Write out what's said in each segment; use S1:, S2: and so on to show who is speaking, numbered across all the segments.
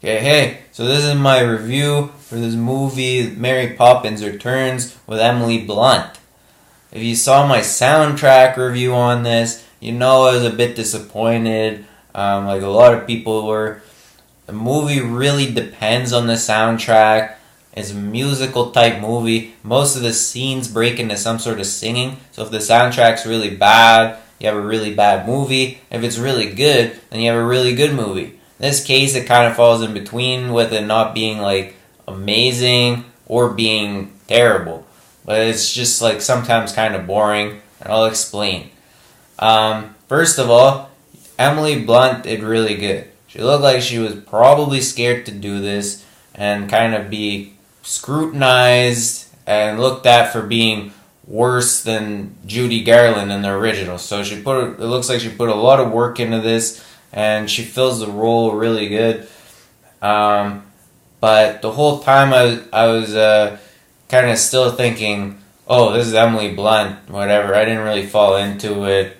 S1: Okay, hey, so this is my review for this movie, Mary Poppins Returns with Emily Blunt. If you saw my soundtrack review on this, you know I was a bit disappointed, like a lot of people were. The movie really depends on the soundtrack. It's a musical type movie. Most of the scenes break into some sort of singing, so if the soundtrack's really bad, you have a really bad movie. If it's really good, then you have a really good movie. In this case, it kind of falls in between with it not being like amazing or being terrible. But it's just like sometimes kind of boring, and I'll explain. First of all, Emily Blunt did really good. She looked like she was probably scared to do this and kind of be scrutinized and looked at for being worse than Judy Garland in the original. So it looks like she put a lot of work into this, and she fills the role really good. But the whole time I was kind of still thinking, oh, this is Emily Blunt, whatever. I didn't really fall into it.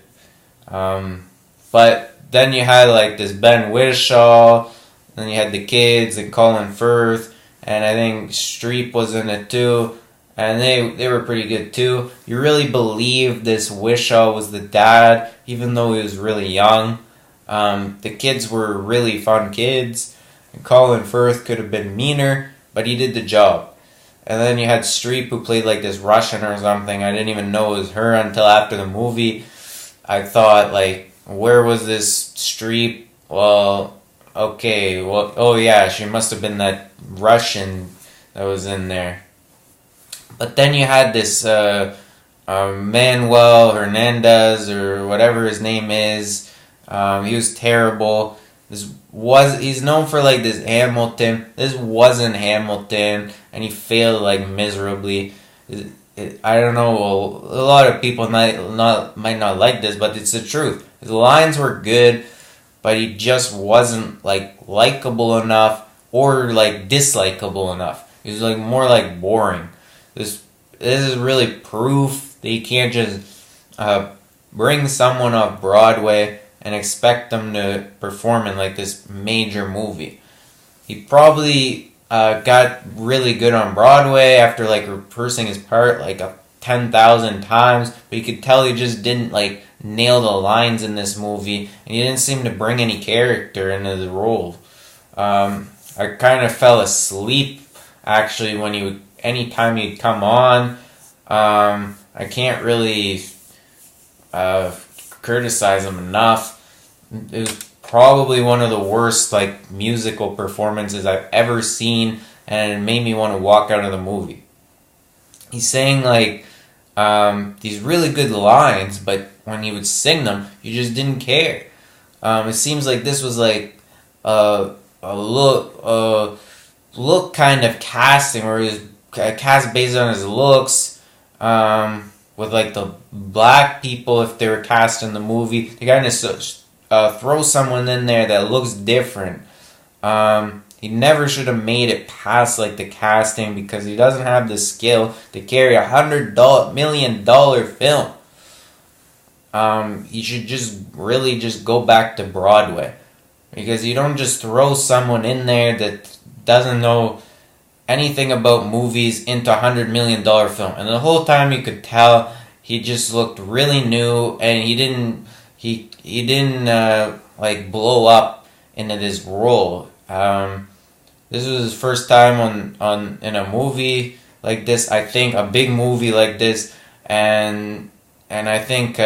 S1: But then you had like this Ben Whishaw, then you had the kids and Colin Firth, and I think Streep was in it too, and they were pretty good too. You really believed this Whishaw was the dad, even though he was really young. The kids were really fun kids, and Colin Firth could have been meaner, but he did the job. And then you had Streep, who played like this Russian or something. I didn't even know it was her until after the movie. I thought, like, where was this Streep? Well, okay, well, oh yeah, she must have been that Russian that was in there. But then you had this Manuel Hernandez, or whatever his name is. He was terrible. He's known for like this Hamilton. This wasn't Hamilton, and he failed like miserably. I don't know. A lot of people might not like this, but it's the truth. His lines were good, but he just wasn't like likable enough or like dislikable enough. He was like more like boring. This is really proof that you can't just bring someone off Broadway and expect them to perform in like this major movie. He probably got really good on Broadway after like rehearsing his part like 10,000 times, but you could tell he just didn't like nail the lines in this movie, and he didn't seem to bring any character into the role. I kind of fell asleep actually when anytime he'd come on. I can't really criticize him enough. It was probably one of the worst like musical performances I've ever seen, and it made me want to walk out of the movie. He's saying like these really good lines, but when he would sing them, you just didn't care. It seems like this was like a look kind of casting, where he was cast based on his looks. With like the black people, if they were cast in the movie, they kind of throw someone in there that looks different. He never should have made it past like the casting, because he doesn't have the skill to carry $100 million film. He should just really just go back to Broadway, because you don't just throw someone in there that doesn't know anything about movies into $100 million film. And the whole time you could tell he just looked really new, and he didn't like blow up into this role. This was his first time in a movie like this. I think a big movie like this, and I think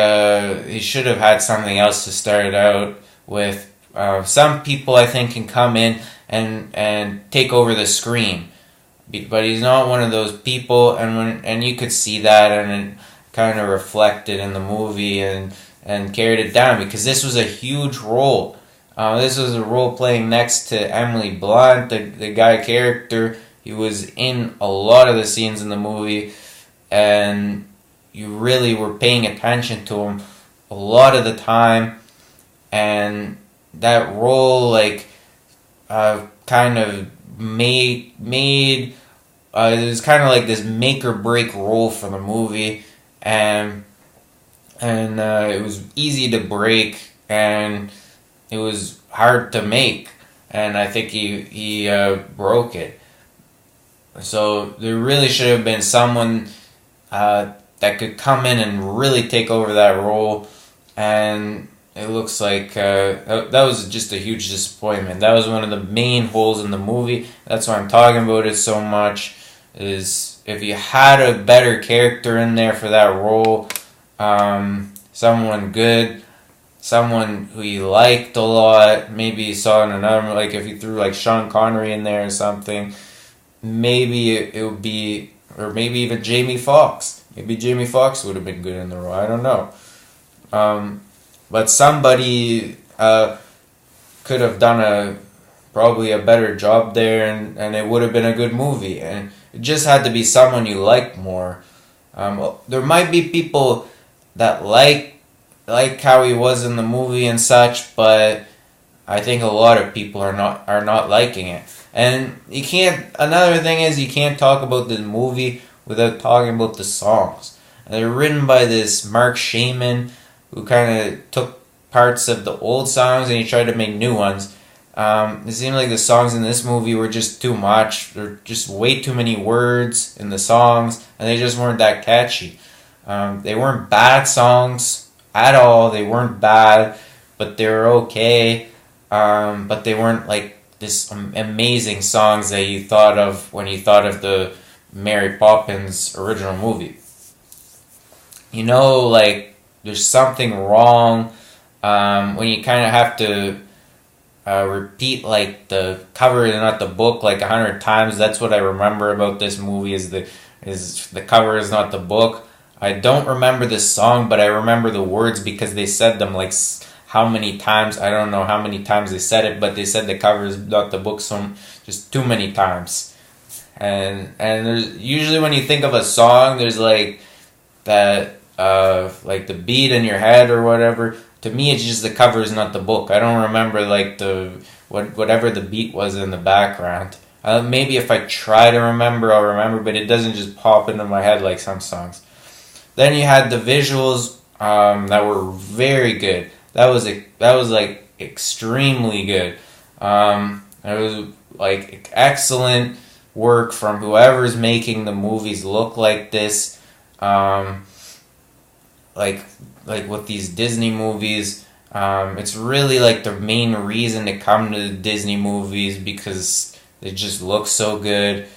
S1: he should have had something else to start it out with. Some people I think can come in and take over the screen, but he's not one of those people, and you could see that, and it kind of reflected in the movie and carried it down, because this was a huge role. This was a role playing next to Emily Blunt, the guy character. He was in a lot of the scenes in the movie, and you really were paying attention to him a lot of the time, and that role like kind of made it was kind of like this make or break role for the movie, and it was easy to break, and it was hard to make. and I think he broke it. So there really should have been someone that could come in and really take over that role, and it looks like that was just a huge disappointment. That was one of the main holes in the movie. That's why I'm talking about it so much, is if you had a better character in there for that role, someone good, someone who you liked a lot, maybe you saw in another, like if you threw like Sean Connery in there or something, maybe it would be, or maybe even Jamie Foxx. Maybe Jamie Foxx would have been good in the role. I don't know. But somebody could have done probably a better job there, and it would have been a good movie. And it just had to be someone you liked more. There might be people that like how he was in the movie and such, but I think a lot of people are not liking it. And you can't. Another thing is, you can't talk about the movie without talking about the songs. And they're written by this Mark Shaman, who kind of took parts of the old songs and he tried to make new ones. It seemed like the songs in this movie were just too much. There were just way too many words in the songs, and they just weren't that catchy. They weren't bad songs at all. They weren't bad, but they were okay. But they weren't like this amazing songs that you thought of when you thought of the Mary Poppins original movie. You know, like, there's something wrong when you kind of have to repeat like the cover and not the book like 100 times. That's what I remember about this movie, is the cover is not the book. I don't remember this song, but I remember the words because they said them like how many times. I don't know how many times they said it, but they said the cover is not the book, so just too many times. And there's usually, when you think of a song, there's like that like the beat in your head or whatever. To me, it's just the cover is not the book. I don't remember like whatever the beat was in the background. Maybe if I try to remember, I'll remember, but it doesn't just pop into my head like some songs. Then you had the visuals that were very good. That was like extremely good. It was like excellent work from whoever's making the movies look like this. Like with these Disney movies, it's really like the main reason to come to the Disney movies, because they just look so good.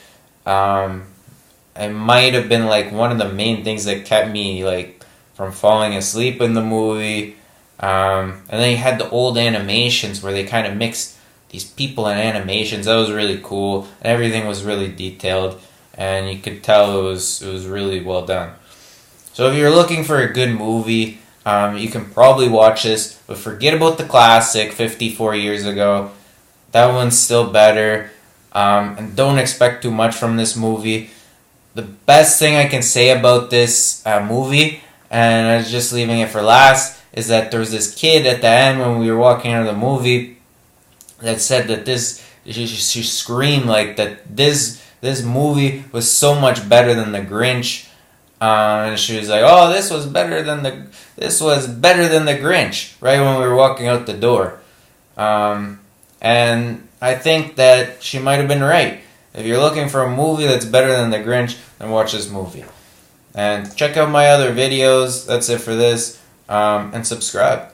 S1: It might have been like one of the main things that kept me like from falling asleep in the movie. And then you had the old animations where they kind of mixed these people and animations. That was really cool, and everything was really detailed, and you could tell it was really well done. So if you're looking for a good movie, you can probably watch this, but forget about the classic 54 years ago. That one's still better, and don't expect too much from this movie. The best thing I can say about this movie, and I was just leaving it for last, is that there was this kid at the end when we were walking out of the movie that said that she screamed like that this movie was so much better than The Grinch. And she was like, "Oh, this was better than the Grinch," right when we were walking out the door. And I think that she might have been right. If you're looking for a movie that's better than The Grinch, then watch this movie. And check out my other videos. That's it for this. And subscribe.